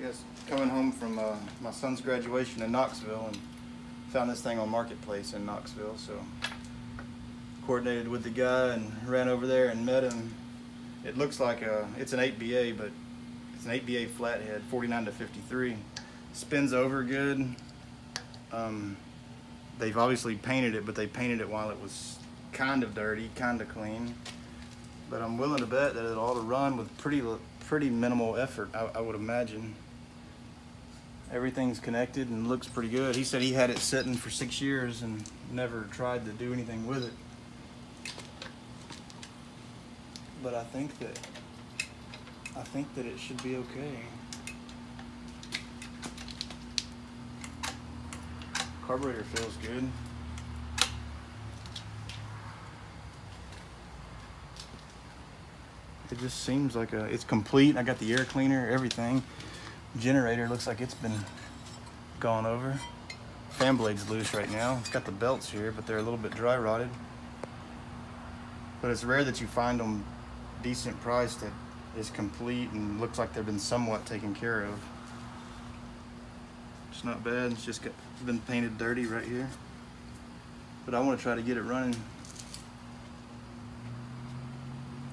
guess coming home from my son's graduation in Knoxville and found this thing on Marketplace in Knoxville, so coordinated with the guy and ran over there and met him. It looks like it's an 8BA, but it's an 8BA Flathead, 49 to 53. Spins over good. They've obviously painted it, but they painted it while it was kind of dirty, kind of clean. But I'm willing to bet that it ought to run with pretty minimal effort, I would imagine. Everything's connected and looks pretty good. He said he had it sitting for 6 years and never tried to do anything with it. But I think that it should be okay. Carburetor feels good. It just seems like it's complete. I got the air cleaner, everything. Generator looks like it's been gone over. Fan blade's loose right now. It's got the belts here, but they're a little bit dry rotted. But it's rare that you find them decent price that is complete and looks like they've been somewhat taken care of. It's not bad. It's just been painted dirty right here. But I want to try to get it running.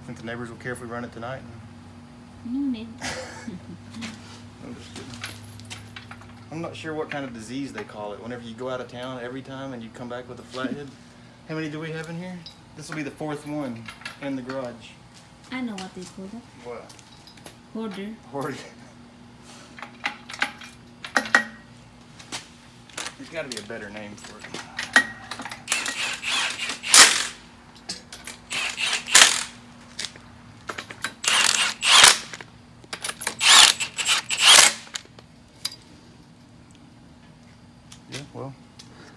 Think the neighbors will care if we run it tonight? No need. I'm just kidding. I'm not sure what kind of disease they call it whenever you go out of town every time and you come back with a flathead. How many do we have in here? This will be the 4th one in the garage. I know what they call it. What? Hoarder. Hoarder. There's got to be a better name for it. Yeah, well,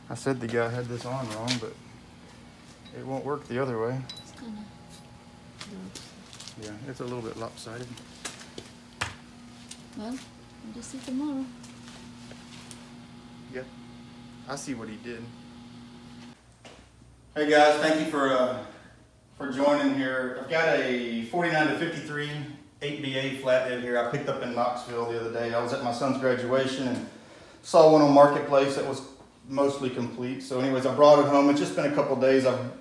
I said the guy had this on wrong, but it won't work the other way. It's kind of. Yeah, it's a little bit lopsided. Well, we'll just see tomorrow. Yeah, I see what he did. Hey guys, thank you for joining here. I've got a 49 to 53 8BA Flathead here I picked up in Knoxville the other day. I was at my son's graduation and saw one on Marketplace that was mostly complete. So anyways, I brought it home. It's just been a couple days. I've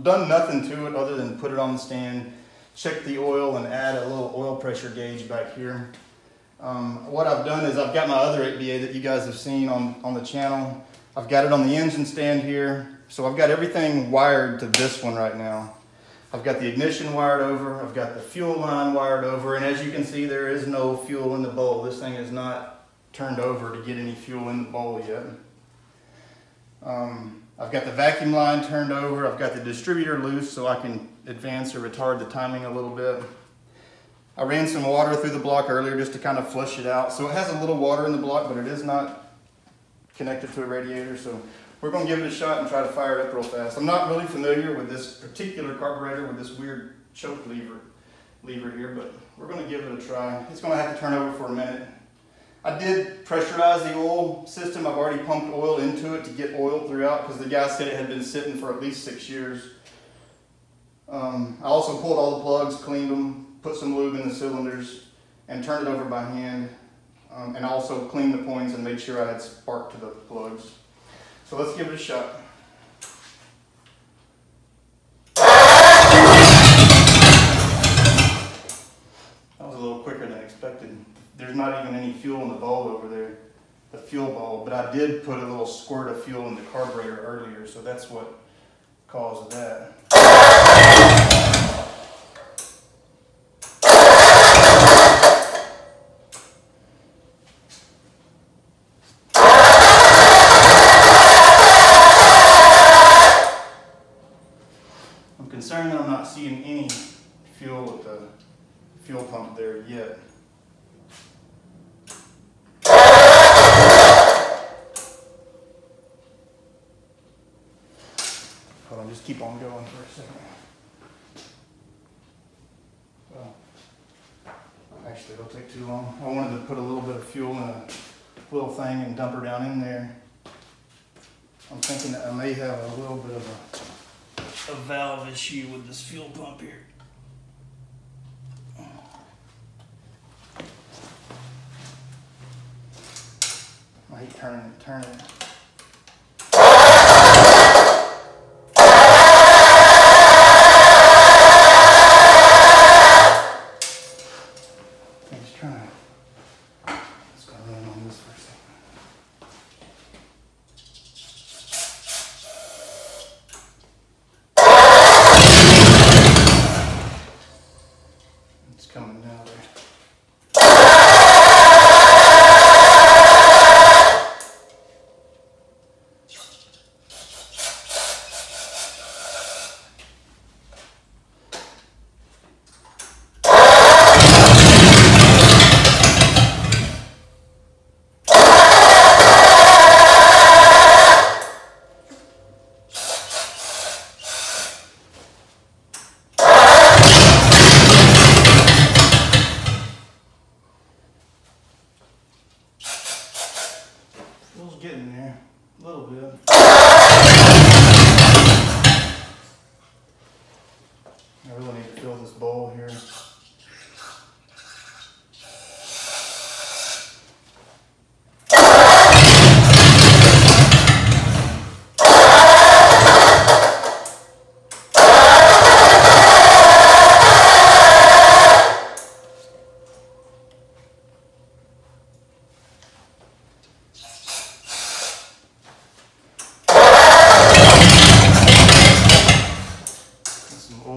done nothing to it other than put it on the stand, check the oil, and add a little oil pressure gauge back here. What I've done is I've got my other 8BA that you guys have seen on the channel. I've got it on the engine stand here. So I've got everything wired to this one right now. I've got the ignition wired over. I've got the fuel line wired over. And as you can see, there is no fuel in the bowl. This thing is not turned over to get any fuel in the bowl yet. I've got the vacuum line turned over. I've got the distributor loose so I can advance or retard the timing a little bit. I ran some water through the block earlier just to kind of flush it out. So it has a little water in the block, but it is not connected to a radiator. So we're going to give it a shot and try to fire it up real fast. I'm not really familiar with this particular carburetor with this weird choke lever here, but we're going to give it a try. It's going to have to turn over for a minute. I did pressurize the oil system. I've already pumped oil into it to get oil throughout because the guy said it had been sitting for at least 6 years. I also pulled all the plugs, cleaned them, put some lube in the cylinders, and turned it over by hand. And also cleaned the points and made sure I had spark to the plugs. So let's give it a shot. That was a little quicker than expected. There's not even any fuel in the bowl over there, the fuel bowl, but I did put a little squirt of fuel in the carburetor earlier, so that's what caused that. I'm concerned that I'm not seeing any fuel at the fuel pump there yet. Hold on, just keep on going for a second. Well, actually it'll take too long. I wanted to put a little bit of fuel in a little thing and dump her down in there. I'm thinking that I may have a little bit of a valve issue with this fuel pump here. hate turning it. He's trying to. Let's go run on this for a second. It's coming now there. Fuel's getting there a little bit. I really need to fill this bowl here.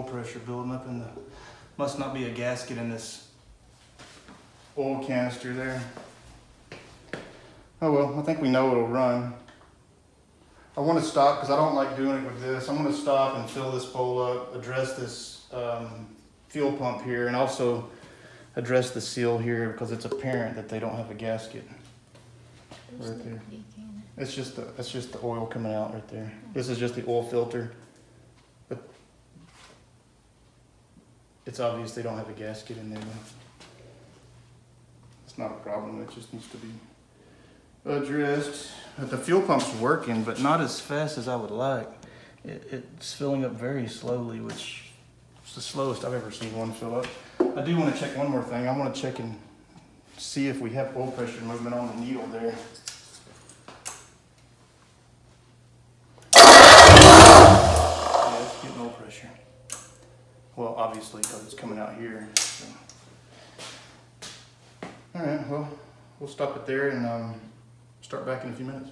Pressure building up in the, must not be a gasket in this oil canister there. Oh well, I think we know it'll run. I want to stop because I don't like doing it with this. I'm going to stop and fill this bowl up, address this fuel pump here, and also address the seal here because it's apparent that they don't have a gasket right there. It's just the oil coming out right there. This is just the oil filter. It's obvious they don't have a gasket in there. It's not a problem, it just needs to be addressed. But the fuel pump's working, but not as fast as I would like. It's filling up very slowly, which is the slowest I've ever seen one fill up. I do want to check one more thing. I want to check and see if we have oil pressure movement on the needle there. Yeah, it's getting oil pressure. Well, obviously, because it's coming out here. So. All right, well, we'll stop it there and start back in a few minutes.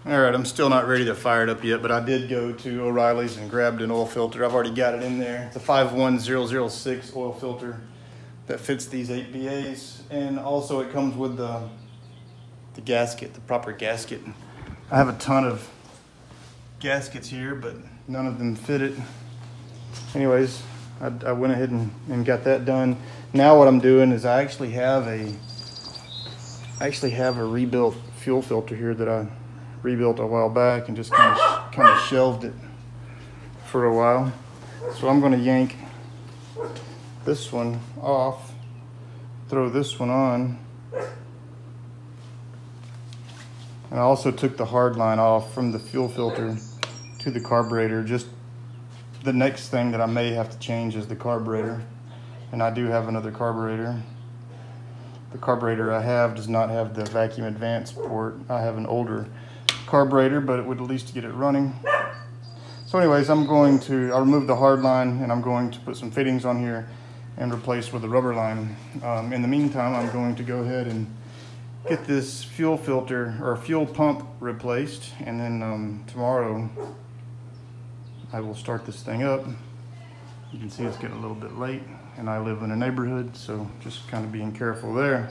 All right, I'm still not ready to fire it up yet, but I did go to O'Reilly's and grabbed an oil filter. I've already got it in there. It's a 51006 oil filter that fits these 8 BAs. And also it comes with the gasket, the proper gasket. I have a ton of gaskets here, but none of them fit it. Anyways, I went ahead and got that done. Now what I'm doing is I actually have a rebuilt fuel filter here that I rebuilt a while back and just kind of shelved it for a while. So I'm going to yank this one off, throw this one on, and I also took the hard line off from the fuel filter to the carburetor. Just the next thing that I may have to change is the carburetor, and I do have another carburetor. The carburetor I have does not have the vacuum advance port. I have an older carburetor, but it would at least get it running. So anyways, I'll remove the hard line and I'm going to put some fittings on here and replace with a rubber line. In the meantime, I'm going to go ahead and get this fuel filter or fuel pump replaced, and then tomorrow I will start this thing up. You can see it's getting a little bit late, and I live in a neighborhood, so just kind of being careful there.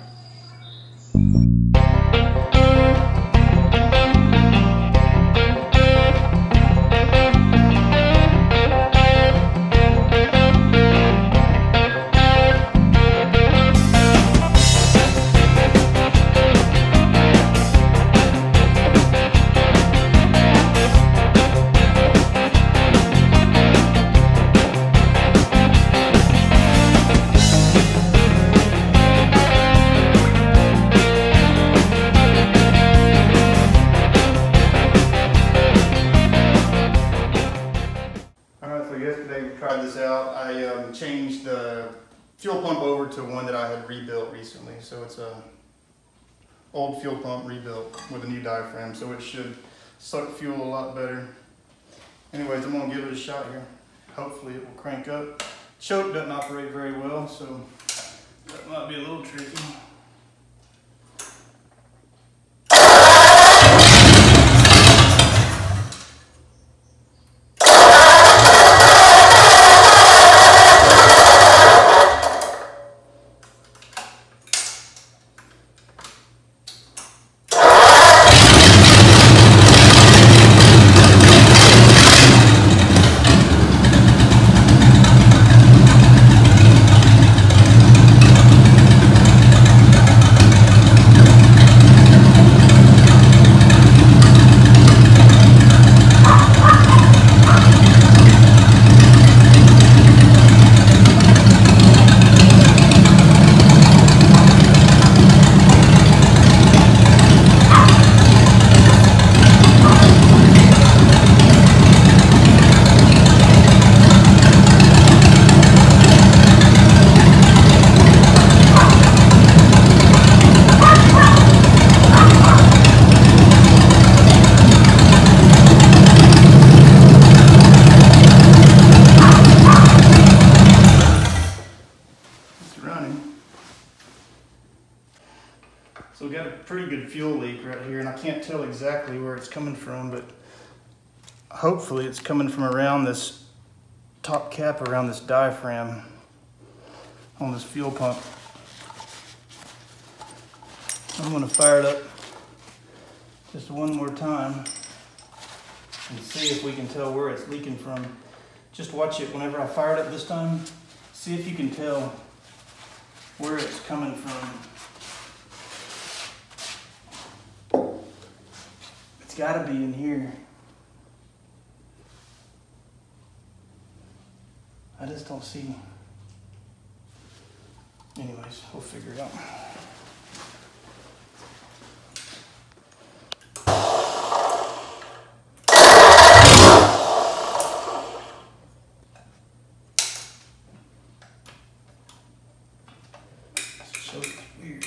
Changed the fuel pump over to one that I had rebuilt recently. So it's a old fuel pump rebuilt with a new diaphragm, so it should suck fuel a lot better. Anyways, I'm gonna give it a shot here. Hopefully it will crank up. Choke doesn't operate very well, so that might be a little tricky. So we got a pretty good fuel leak right here, and I can't tell exactly where it's coming from, but hopefully it's coming from around this top cap, around this diaphragm on this fuel pump. I'm gonna fire it up just one more time and see if we can tell where it's leaking from. Just watch it whenever I fire it up this time. See if you can tell where it's coming from. It's gotta be in here. I just don't see. Anyways, we'll figure it out. It's so weird.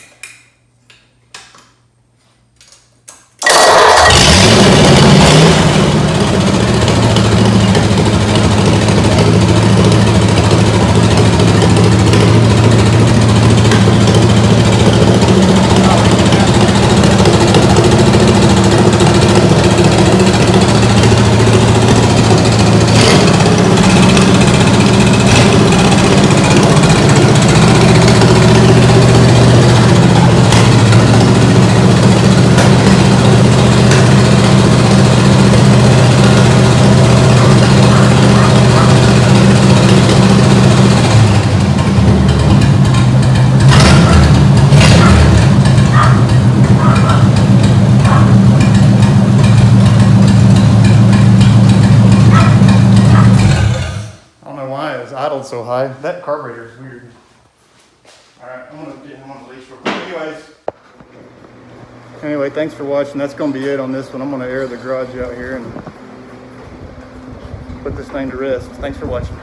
Idled so high. That carburetor is weird. Alright, I'm gonna get him on the leash real quick. Anyway, thanks for watching. That's gonna be it on this one. I'm gonna air the garage out here and put this thing to rest. Thanks for watching.